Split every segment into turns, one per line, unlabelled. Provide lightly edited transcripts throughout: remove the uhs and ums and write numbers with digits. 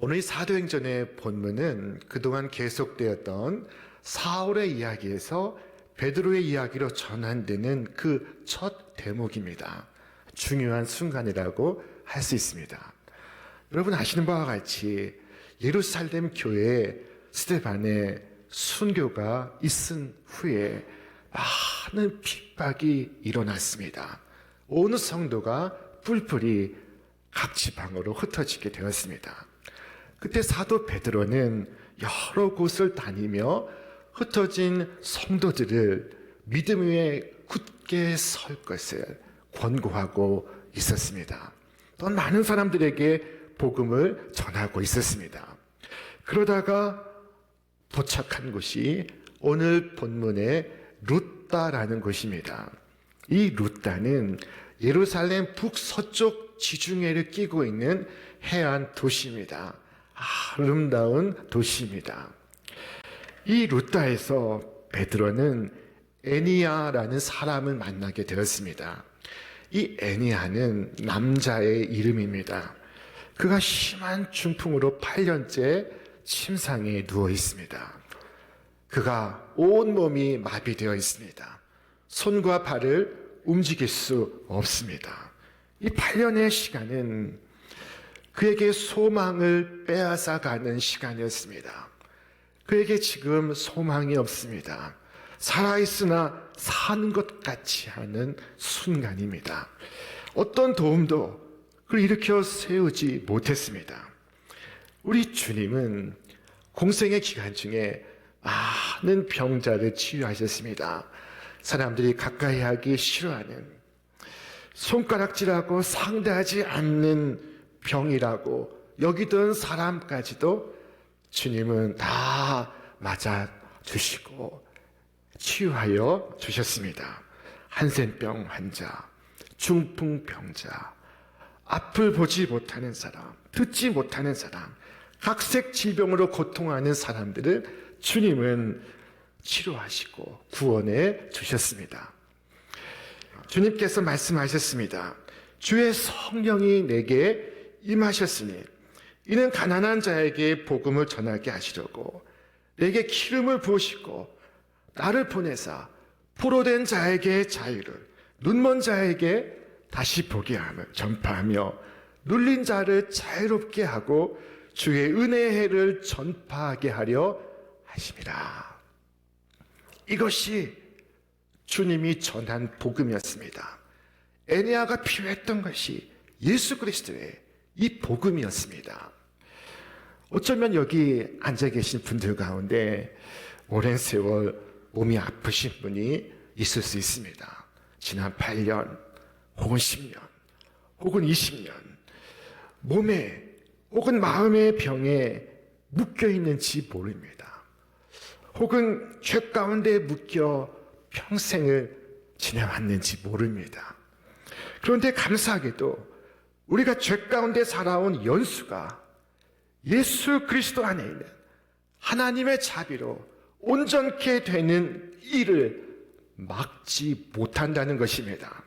오늘 이 사도행전의 본문은 그동안 계속되었던 사울의 이야기에서 베드로의 이야기로 전환되는 그 첫 대목입니다. 중요한 순간이라고 할 수 있습니다. 여러분 아시는 바와 같이 예루살렘 교회에 스데반의 순교가 있은 후에 많은 핍박이 일어났습니다. 온 성도가 뿔뿔이 각 지방으로 흩어지게 되었습니다. 그때 사도 베드로는 여러 곳을 다니며 흩어진 성도들을 믿음 위에 굳게 설 것을 권고하고 있었습니다. 또 많은 사람들에게 복음을 전하고 있었습니다. 그러다가 도착한 곳이 오늘 본문의 루다라는 곳입니다. 이 루다는 예루살렘 북서쪽 지중해를 끼고 있는 해안 도시입니다. 아름다운 도시입니다. 이 루다에서 베드로는 애니야라는 사람을 만나게 되었습니다. 이 애니야는 남자의 이름입니다. 그가 심한 중풍으로 8년째 침상에 누워 있습니다. 그가 온몸이 마비되어 있습니다. 손과 발을 움직일 수 없습니다. 이 8년의 시간은 그에게 소망을 빼앗아가는 시간이었습니다. 그에게 지금 소망이 없습니다. 살아있으나 사는 것 같지 않은 순간입니다. 어떤 도움도 그를 일으켜 세우지 못했습니다. 우리 주님은 공생의 기간 중에 많은 병자를 치유하셨습니다. 사람들이 가까이 하기 싫어하는, 손가락질하고 상대하지 않는 병이라고 여기던 사람까지도 주님은 다 맞아주시고 치유하여 주셨습니다. 한센병 환자, 중풍병자, 앞을 보지 못하는 사람, 듣지 못하는 사람, 각색 질병으로 고통하는 사람들을 주님은 치료하시고 구원해 주셨습니다. 주님께서 말씀하셨습니다. 주의 성령이 내게 임하셨으니 이는 가난한 자에게 복음을 전하게 하시려고 내게 기름을 부으시고 나를 보내사 포로된 자에게 자유를, 눈먼 자에게 다시 보게 함을 전파하며 눌린 자를 자유롭게 하고 주의 은혜의 해를 전파하게 하려 하심이라. 이것이 주님이 전한 복음이었습니다. 애니야가 필요했던 것이 예수 그리스도의 이 복음이었습니다. 어쩌면 여기 앉아 계신 분들 가운데 오랜 세월 몸이 아프신 분이 있을 수 있습니다. 지난 8년 혹은 10년 혹은 20년 몸에 혹은 마음의 병에 묶여 있는지 모릅니다. 혹은 죄 가운데 묶여 평생을 지내왔는지 모릅니다. 그런데 감사하게도 우리가 죄 가운데 살아온 연수가 예수 그리스도 안에 있는 하나님의 자비로 온전케 되는 일을 막지 못한다는 것입니다.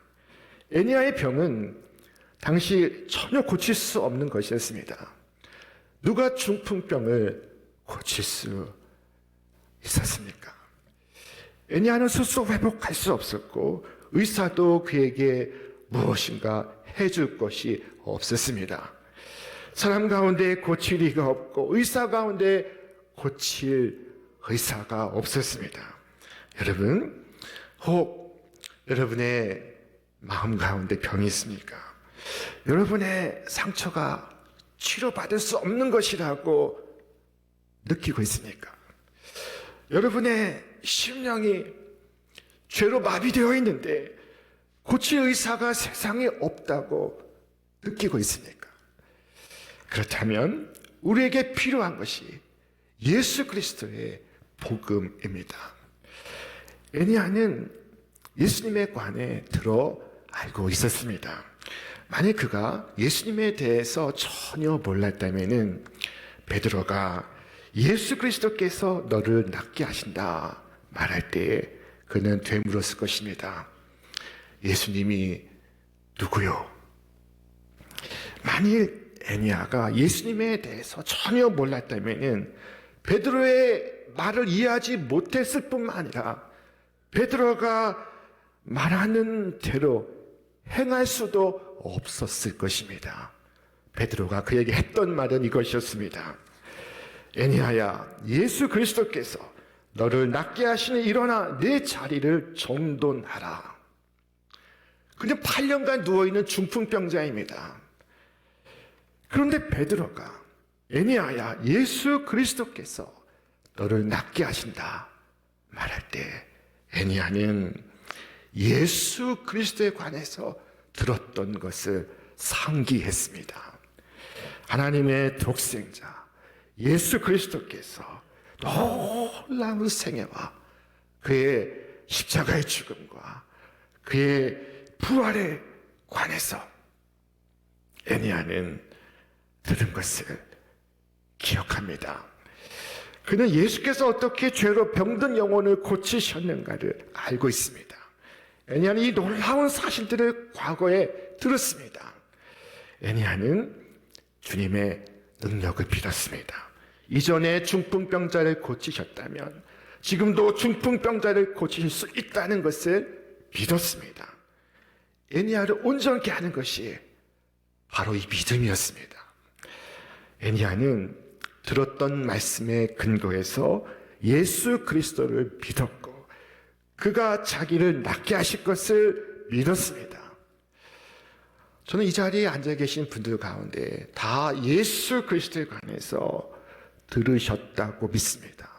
애니야의 병은 당시 전혀 고칠 수 없는 것이었습니다. 누가 중풍병을 고칠 수 있었습니까? 애니야는 스스로 회복할 수 없었고 의사도 그에게 무엇인가 해줄 것이 없었습니다. 사람 가운데 고칠 이가 없고 의사 가운데 고칠 의사가 없었습니다. 여러분, 혹 여러분의 마음 가운데 병이 있습니까? 여러분의 상처가 치료받을 수 없는 것이라고 느끼고 있습니까? 여러분의 심령이 죄로 마비되어 있는데 고칠 의사가 세상에 없다고 느끼고 있습니까? 그렇다면 우리에게 필요한 것이 예수 그리스도의 복음입니다. 애니야는 예수님에 관해 들어 알고 있었습니다. 만약 그가 예수님에 대해서 전혀 몰랐다면 베드로가 예수 그리스도께서 너를 낫게 하신다 말할 때 그는 되물었을 것입니다. 예수님이 누구요? 만일 애니야가 예수님에 대해서 전혀 몰랐다면은 베드로의 말을 이해하지 못했을 뿐만 아니라 베드로가 말하는 대로 행할 수도 없었을 것입니다. 베드로가 그에게 했던 말은 이것이었습니다. 애니야야, 예수 그리스도께서 너를 낫게 하시니 일어나 내 자리를 정돈하라. 그냥 8년간 누워있는 중풍병자입니다. 그런데 베드로가 애니야야, 예수 그리스도께서 너를 낫게 하신다 말할 때 애니야는 예수 그리스도에 관해서 들었던 것을 상기했습니다. 하나님의 독생자 예수 그리스도께서 놀라운 생애와 그의 십자가의 죽음과 그의 부활에 관해서 애니야는 들은 것을 기억합니다. 그는 예수께서 어떻게 죄로 병든 영혼을 고치셨는가를 알고 있습니다. 애니야는 이 놀라운 사실들을 과거에 들었습니다. 애니야는 주님의 능력을 빌었습니다. 이전에 중풍병자를 고치셨다면 지금도 중풍병자를 고치실 수 있다는 것을 믿었습니다. 애니야를 온전케 하는 것이 바로 이 믿음이었습니다. 애니야는 들었던 말씀에 근거해서 예수 그리스도를 믿었고 그가 자기를 낫게 하실 것을 믿었습니다. 저는 이 자리에 앉아 계신 분들 가운데 다 예수 그리스도에 관해서 들으셨다고 믿습니다.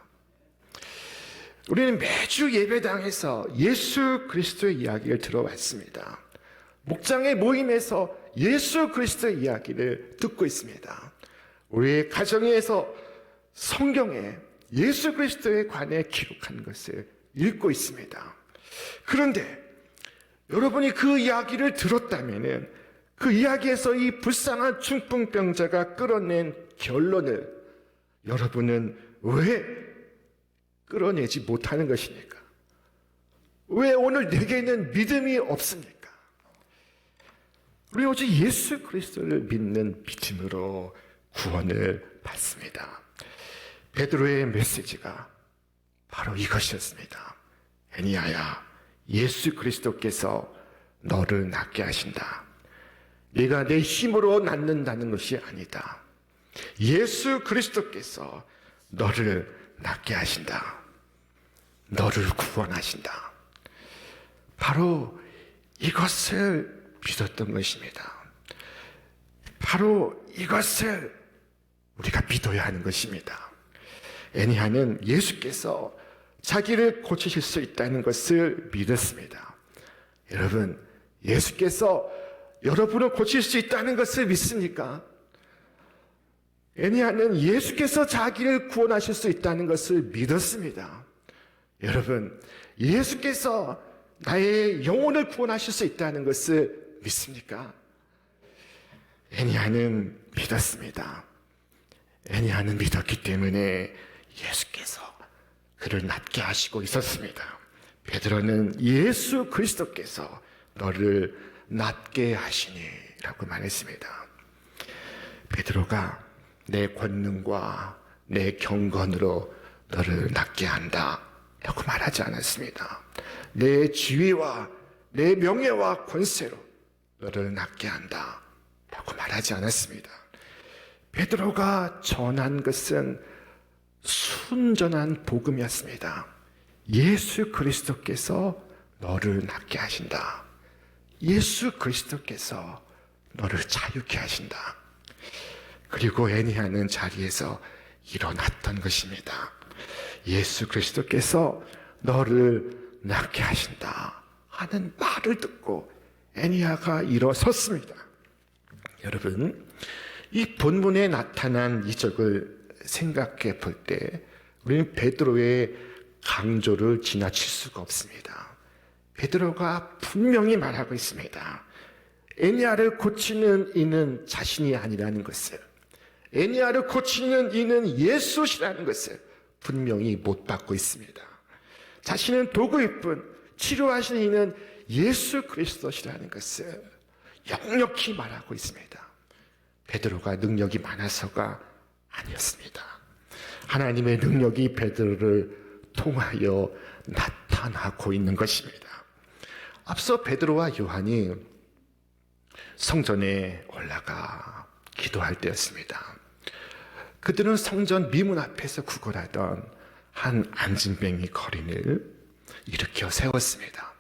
우리는 매주 예배당에서 예수 그리스도의 이야기를 들어왔습니다. 목장의 모임에서 예수 그리스도의 이야기를 듣고 있습니다. 우리의 가정에서 성경에 예수 그리스도에 관해 기록한 것을 읽고 있습니다. 그런데 여러분이 그 이야기를 들었다면 그 이야기에서 이 불쌍한 중풍병자가 끌어낸 결론을 여러분은 왜 끌어내지 못하는 것입니까? 왜 오늘 내게는 믿음이 없습니까? 우리 오직 예수 그리스도를 믿는 믿음으로 구원을 받습니다. 베드로의 메시지가 바로 이것이었습니다. 애니야야, 예수 그리스도께서 너를 낫게 하신다. 네가 내 힘으로 낫는다는 것이 아니다. 예수 그리스도께서 너를 낫게 하신다. 너를 구원하신다. 바로 이것을 믿었던 것입니다. 바로 이것을 우리가 믿어야 하는 것입니다. 애니야는 예수께서 자기를 고치실 수 있다는 것을 믿었습니다. 여러분, 예수께서 여러분을 고칠 수 있다는 것을 믿습니까? 애니야는 예수께서 자기를 구원하실 수 있다는 것을 믿었습니다. 여러분, 예수께서 나의 영혼을 구원하실 수 있다는 것을 믿습니까? 애니야는 믿었습니다. 애니야는 믿었기 때문에 예수께서 그를 낫게 하시고 있었습니다. 베드로는 예수 그리스도께서 너를 낫게 하시니 라고 말했습니다. 베드로가 내 권능과 내 경건으로 너를 낫게 한다 라고 말하지 않았습니다. 내 지위와 내 명예와 권세로 너를 낫게 한다 라고 말하지 않았습니다. 베드로가 전한 것은 순전한 복음이었습니다. 예수 그리스도께서 너를 낫게 하신다. 예수 그리스도께서 너를 자유케 하신다. 그리고 애니야는 자리에서 일어났던 것입니다. 예수 그리스도께서 너를 낫게 하신다 하는 말을 듣고 애니야가 일어섰습니다. 여러분, 이 본문에 나타난 이적을 생각해 볼 때 우리는 베드로의 강조를 지나칠 수가 없습니다. 베드로가 분명히 말하고 있습니다. 애니야를 고치는 이는 자신이 아니라는 것을, 애니야를 고치는 이는 예수시라는 것을 분명히 못 받고 있습니다. 자신은 도구일 뿐 치료하시는 이는 예수 그리스도시라는 것을 역력히 말하고 있습니다. 베드로가 능력이 많아서가 아니었습니다. 하나님의 능력이 베드로를 통하여 나타나고 있는 것입니다. 앞서 베드로와 요한이 성전에 올라가 기도할 때였습니다. 그들은 성전 미문 앞에서 구걸하던 한 안진뱅이 거린을 일으켜 세웠습니다.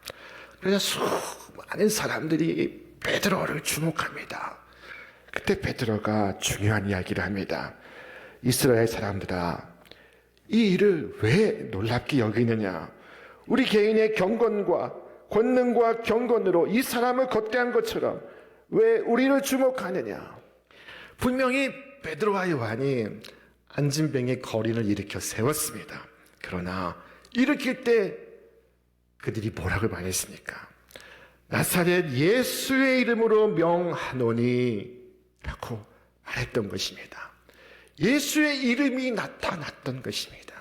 그래서 수많은 사람들이 베드로를 주목합니다. 그때 베드로가 중요한 이야기를 합니다. 이스라엘 사람들아, 이 일을 왜 놀랍게 여기느냐? 우리 개인의 경건과 권능과 경건으로 이 사람을 걷게한 것처럼 왜 우리를 주목하느냐? 분명히 베드로와 요한이 안진뱅의 거린을 일으켜 세웠습니다. 그러나 일으킬 때 그들이 뭐라고 말했습니까? 나사렛 예수의 이름으로 명하노니 라고 말했던 것입니다. 예수의 이름이 나타났던 것입니다.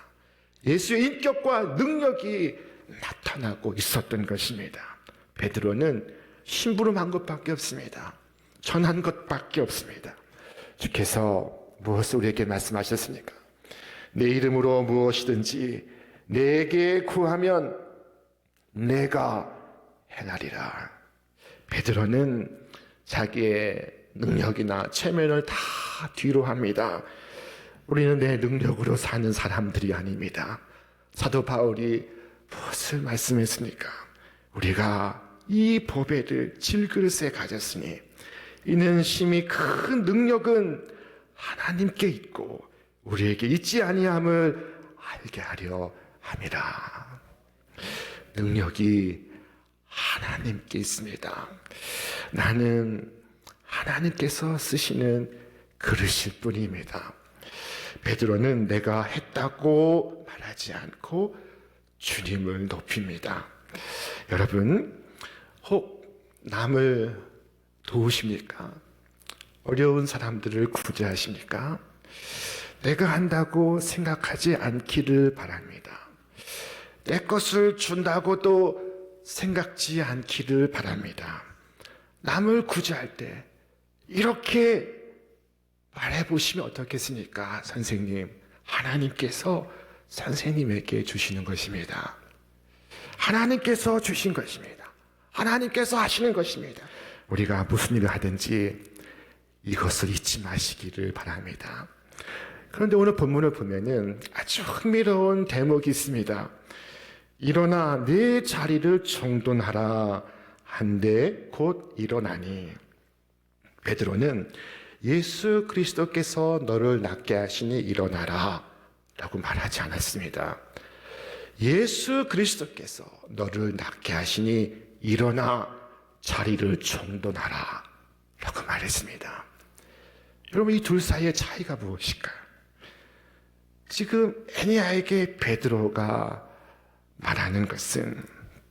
예수의 인격과 능력이 나타나고 있었던 것입니다. 베드로는 심부름한 것밖에 없습니다. 전한 것밖에 없습니다. 주께서 무엇을 우리에게 말씀하셨습니까? 내 이름으로 무엇이든지 내게 구하면 내가 행하리라. 베드로는 자기의 능력이나 체면을 다 뒤로 합니다. 우리는 내 능력으로 사는 사람들이 아닙니다. 사도 바울이 무엇을 말씀했습니까? 우리가 이 보배를 질그릇에 가졌으니 이는 심히 큰 능력은 하나님께 있고 우리에게 있지 아니함을 알게 하려 함이라. 능력이 하나님께 있습니다. 나는 하나님께서 쓰시는 그릇일 뿐입니다. 베드로는 내가 했다고 말하지 않고 주님을 높입니다. 여러분, 혹 남을 도우십니까? 어려운 사람들을 구제하십니까? 내가 한다고 생각하지 않기를 바랍니다. 내 것을 준다고도 생각지 않기를 바랍니다. 남을 구제할 때 이렇게 말해보시면 어떻겠습니까? 선생님, 하나님께서 선생님에게 주시는 것입니다. 하나님께서 주신 것입니다. 하나님께서 하시는 것입니다. 우리가 무슨 일을 하든지 이것을 잊지 마시기를 바랍니다. 그런데 오늘 본문을 보면은 아주 흥미로운 대목이 있습니다. 일어나 네 자리를 정돈하라 한데 곧 일어나니. 베드로는 예수 그리스도께서 너를 낫게 하시니 일어나라 라고 말하지 않았습니다. 예수 그리스도께서 너를 낫게 하시니 일어나 자리를 정돈하라 라고 말했습니다. 여러분, 이 둘 사이의 차이가 무엇일까요? 지금 애니아에게 베드로가 말하는 것은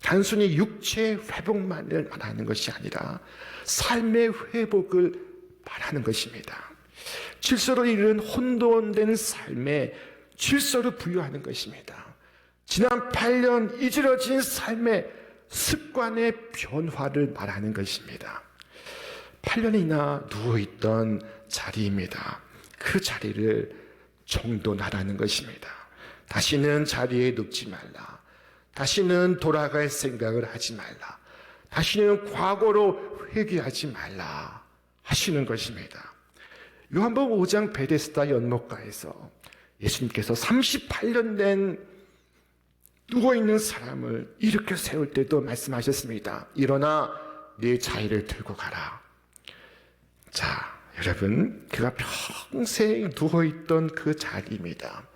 단순히 육체의 회복만을 말하는 것이 아니라 삶의 회복을 말하는 것입니다. 질서로 이르는 혼돈된 삶에 질서를 부여하는 것입니다. 지난 8년 이지러진 삶의 습관의 변화를 말하는 것입니다. 8년이나 누워있던 자리입니다. 그 자리를 정돈하라는 것입니다. 다시는 자리에 눕지 말라. 다시는 돌아갈 생각을 하지 말라. 다시는 과거로 회귀하지 말라 하시는 것입니다. 요한복음 5장 베데스다 연못가에서 예수님께서 38년 된 누워있는 사람을 일으켜 세울 때도 말씀하셨습니다. 일어나 네 자리를 들고 가라. 자, 여러분, 그가 평생 누워있던 그 자리입니다.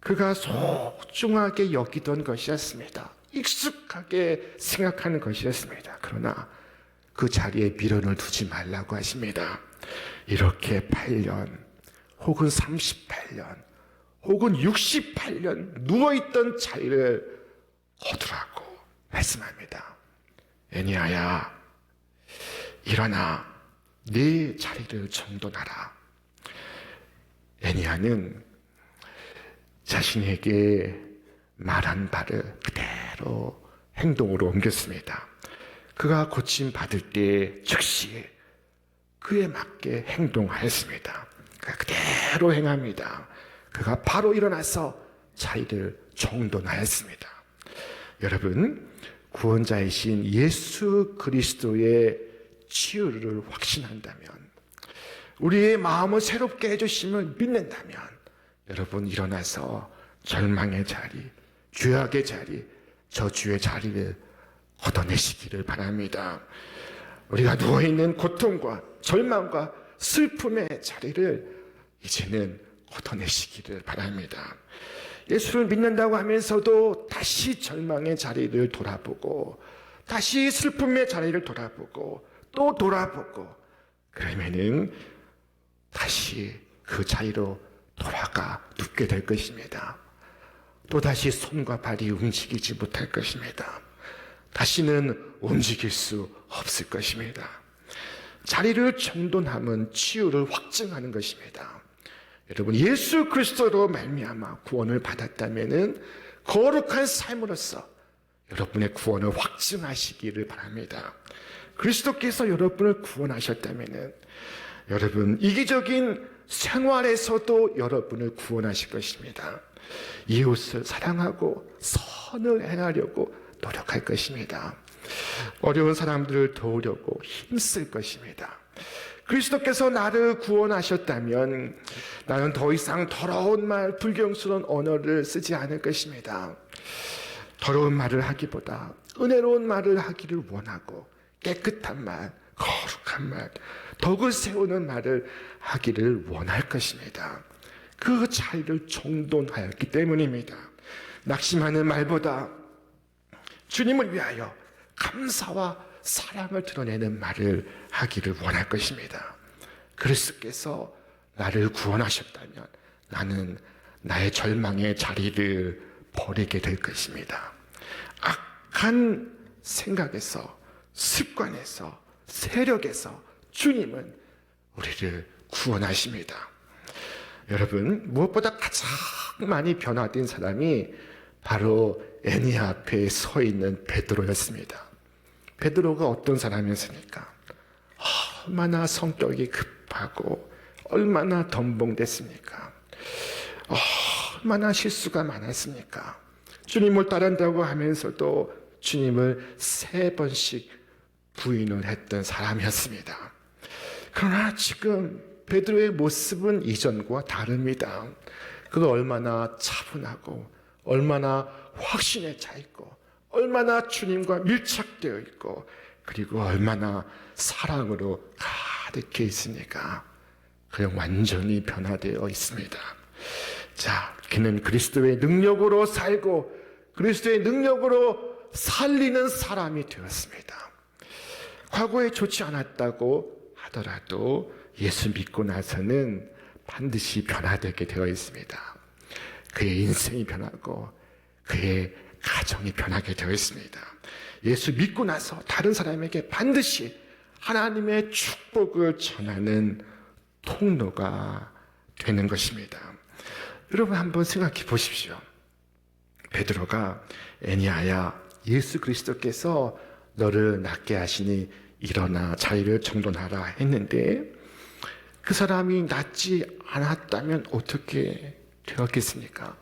그가 소중하게 여기던 것이었습니다. 익숙하게 생각하는 것이었습니다. 그러나 그 자리에 미련을 두지 말라고 하십니다. 이렇게 8년 혹은 38년 혹은 68년 누워있던 자리를 거두라고 말씀합니다. 애니아야, 일어나 네 자리를 정돈하라. 애니아는 자신에게 말한 바를 그대로 행동으로 옮겼습니다. 그가 고침받을 때 즉시 그에 맞게 행동하였습니다. 그가 그대로 행합니다. 그가 바로 일어나서 자리를 정돈하였습니다. 여러분, 구원자이신 예수 그리스도의 치유를 확신한다면, 우리의 마음을 새롭게 해주심을 믿는다면, 여러분 일어나서 절망의 자리, 죄악의 자리, 저주의 자리를 걷어내시기를 바랍니다. 우리가 누워있는 고통과 절망과 슬픔의 자리를 이제는 걷어내시기를 바랍니다. 예수를 믿는다고 하면서도 다시 절망의 자리를 돌아보고, 다시 슬픔의 자리를 돌아보고, 또 돌아보고, 그러면은 다시 그 자리로 돌아가 눕게 될 것입니다. 또다시 손과 발이 움직이지 못할 것입니다. 다시는 움직일 수 없을 것입니다. 자리를 정돈하면 치유를 확증하는 것입니다. 여러분, 예수 그리스도로 말미암아 구원을 받았다면은 거룩한 삶으로서 여러분의 구원을 확증하시기를 바랍니다. 그리스도께서 여러분을 구원하셨다면은 여러분 이기적인 생활에서도 여러분을 구원하실 것입니다. 이웃을 사랑하고 선을 행하려고 노력할 것입니다. 어려운 사람들을 도우려고 힘쓸 것입니다. 그리스도께서 나를 구원하셨다면 나는 더 이상 더러운 말, 불경스러운 언어를 쓰지 않을 것입니다. 더러운 말을 하기보다 은혜로운 말을 하기를 원하고, 깨끗한 말, 거룩한 말, 덕을 세우는 말을 하기를 원할 것입니다. 그 자리를 정돈하였기 때문입니다. 낙심하는 말보다 주님을 위하여 감사와 사랑을 드러내는 말을 하기를 원할 것입니다. 그리스도께서 나를 구원하셨다면 나는 나의 절망의 자리를 버리게 될 것입니다. 악한 생각에서, 습관에서, 세력에서 주님은 우리를 구원하십니다. 여러분, 무엇보다 가장 많이 변화된 사람이 바로 애니야 앞에 서 있는 베드로였습니다. 베드로가 어떤 사람이었습니까? 얼마나 성격이 급하고 얼마나 덤벙댔습니까? 얼마나 실수가 많았습니까? 주님을 따른다고 하면서도 주님을 3번씩 부인을 했던 사람이었습니다. 그러나 지금 베드로의 모습은 이전과 다릅니다. 그가 얼마나 차분하고 얼마나 확신에 차 있고 얼마나 주님과 밀착되어 있고 그리고 얼마나 사랑으로 가득해 있습니까? 그냥 완전히 변화되어 있습니다. 자, 그는 그리스도의 능력으로 살고 그리스도의 능력으로 살리는 사람이 되었습니다. 과거에 좋지 않았다고 하더라도 예수 믿고 나서는 반드시 변화되게 되어 있습니다. 그의 인생이 변하고 그의 가정이 변하게 되어 있습니다. 예수 믿고 나서 다른 사람에게 반드시 하나님의 축복을 전하는 통로가 되는 것입니다. 여러분 한번 생각해 보십시오. 베드로가 애니야야, 예수 그리스도께서 너를 낫게 하시니 일어나 자리를 정돈하라 했는데 그 사람이 낫지 않았다면 어떻게 되었겠습니까?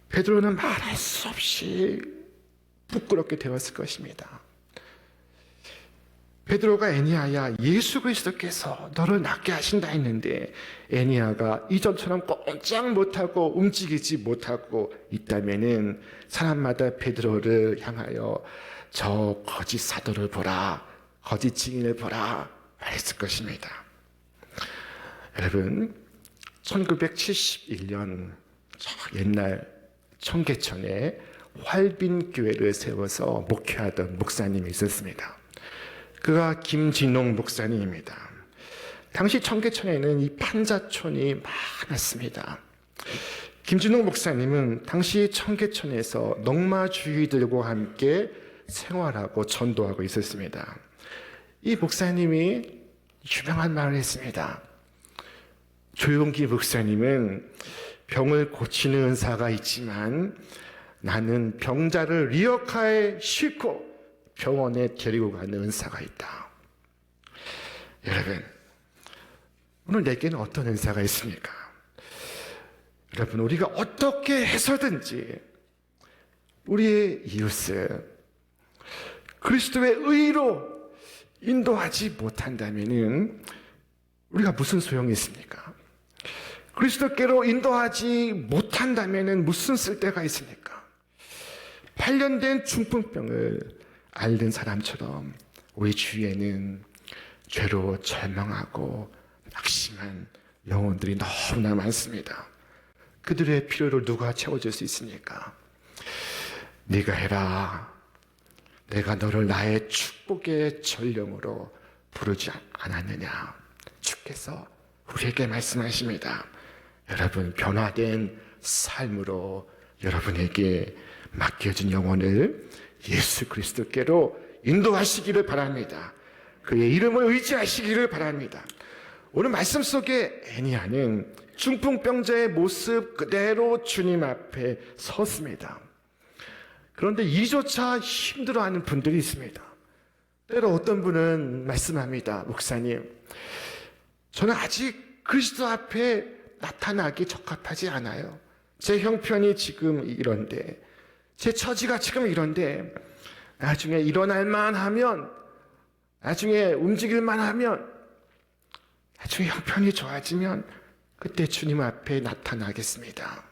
베드로는 말할 수 없이 부끄럽게 되었을 것입니다. 베드로가 애니야야, 예수 그리스도께서 너를 낫게 하신다 했는데 애니야가 이전처럼 꼼짝 못하고 움직이지 못하고 있다면은 사람마다 베드로를 향하여 저 거짓 사도를 보라, 거짓 증인을 보라 말했을 것입니다. 여러분, 1971년 옛날 청계천에 활빈교회를 세워서 목회하던 목사님이 있었습니다. 그가 김진홍 목사님입니다. 당시 청계천에는 이 판자촌이 많았습니다. 김진홍 목사님은 당시 청계천에서 넉마주의들과 함께 생활하고 전도하고 있었습니다. 이 목사님이 유명한 말을 했습니다. 조용기 목사님은 병을 고치는 은사가 있지만 나는 병자를 리어카에 싣고 병원에 데리고 가는 은사가 있다. 여러분, 오늘 내게는 어떤 은사가 있습니까? 여러분, 우리가 어떻게 해서든지 우리의 이웃을 그리스도의 의로 인도하지 못한다면은 우리가 무슨 소용이 있습니까? 그리스도께로 인도하지 못한다면은 무슨 쓸데가 있습니까? 8년 된 중풍병을 앓는 사람처럼 우리 주위에는 죄로 절망하고 낙심한 영혼들이 너무나 많습니다. 그들의 필요를 누가 채워줄 수 있습니까? 네가 해라. 내가 너를 나의 축복의 전령으로 부르지 않았느냐. 주께서 우리에게 말씀하십니다. 여러분, 변화된 삶으로 여러분에게 맡겨진 영혼을 예수 그리스도께로 인도하시기를 바랍니다. 그의 이름을 의지하시기를 바랍니다. 오늘 말씀 속에 애니야는 중풍병자의 모습 그대로 주님 앞에 섰습니다. 그런데 이조차 힘들어하는 분들이 있습니다. 때로 어떤 분은 말씀합니다. 목사님, 저는 아직 그리스도 앞에 나타나기 적합하지 않아요. 제 형편이 지금 이런데, 제 처지가 지금 이런데, 나중에 일어날만 하면, 나중에 움직일만 하면, 나중에 형편이 좋아지면 그때 주님 앞에 나타나겠습니다.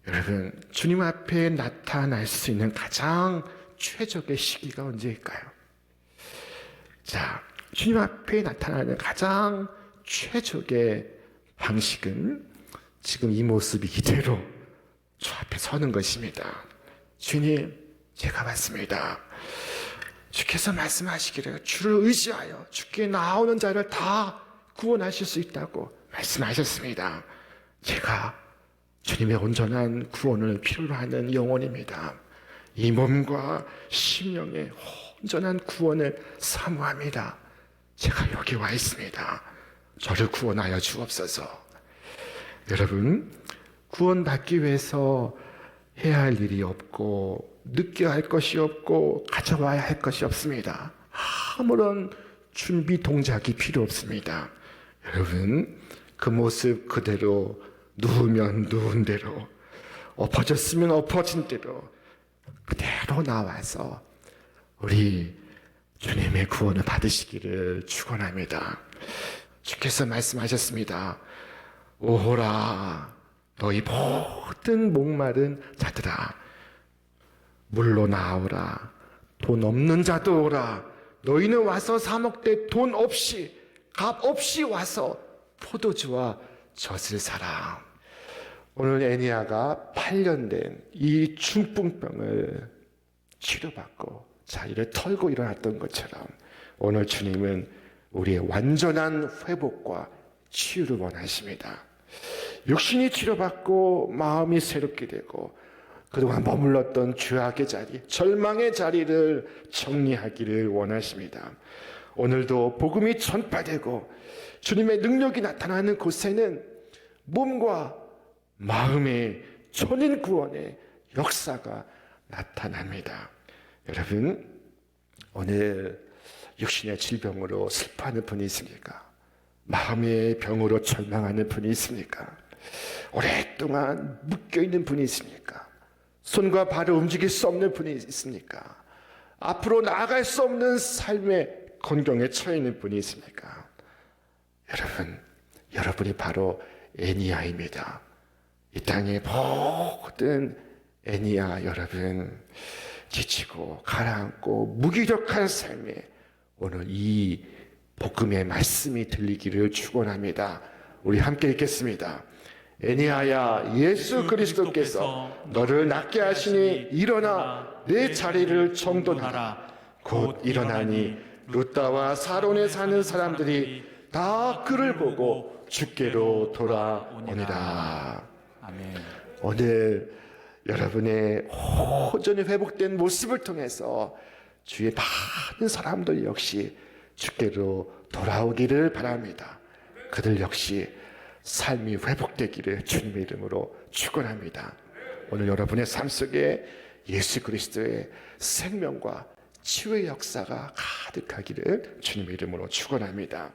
여러분, 주님 앞에 나타날 수 있는 가장 최적의 시기가 언제일까요? 자, 주님 앞에 나타나는 가장 최적의 방식은 지금 이 모습이 이대로 저 앞에 서는 것입니다. 주님, 제가 왔습니다. 주께서 말씀하시기를 주를 의지하여 주께 나오는 자를 다 구원하실 수 있다고 말씀하셨습니다. 제가 주님의 온전한 구원을 필요로 하는 영혼입니다. 이 몸과 심령의 온전한 구원을 사모합니다. 제가 여기 와 있습니다. 저를 구원하여 주옵소서. 여러분, 구원받기 위해서 해야 할 일이 없고 느껴야 할 것이 없고 가져와야 할 것이 없습니다. 아무런 준비 동작이 필요 없습니다. 여러분, 그 모습 그대로 누우면 누운 대로, 엎어졌으면 엎어진 대로 그대로 나와서 우리 주님의 구원을 받으시기를 축원합니다. 주께서 말씀하셨습니다. 오호라, 너희 모든 목마른 자들아, 물로 나오라. 돈 없는 자도 오라. 너희는 와서 사 먹되 돈 없이, 값 없이 와서 포도주와 젖을 사라. 오늘 애니야가 8년 된 이 중풍병을 치료받고 자리를 털고 일어났던 것처럼 오늘 주님은 우리의 완전한 회복과 치유를 원하십니다. 육신이 치료받고 마음이 새롭게 되고 그동안 머물렀던 죄악의 자리, 절망의 자리를 정리하기를 원하십니다. 오늘도 복음이 전파되고 주님의 능력이 나타나는 곳에는 몸과 마음의 천인 구원의 역사가 나타납니다. 여러분, 오늘 육신의 질병으로 슬퍼하는 분이 있습니까? 마음의 병으로 절망하는 분이 있습니까? 오랫동안 묶여있는 분이 있습니까? 손과 발을 움직일 수 없는 분이 있습니까? 앞으로 나아갈 수 없는 삶의 곤경에 처해 있는 분이 있습니까? 여러분, 여러분이 바로 애니야입니다. 이 땅의 모든 애니야 여러분, 지치고 가라앉고 무기력한 삶에 오늘 이 복음의 말씀이 들리기를 축원합니다. 우리 함께 읽겠습니다. 애니야야, 예수 그리스도께서 너를 낫게 하시니 일어나 내 자리를 정돈하라. 곧 일어나니 룻다와 사론에 사는 사람들이 다 그를 보고 주께로 돌아오니라.
아멘.
오늘 여러분의 온전히 회복된 모습을 통해서 주위의 많은 사람들 역시 주께로 돌아오기를 바랍니다. 그들 역시 삶이 회복되기를 주님의 이름으로 축원합니다. 오늘 여러분의 삶 속에 예수 그리스도의 생명과 치유의 역사가 가득하기를 주님의 이름으로 축원합니다.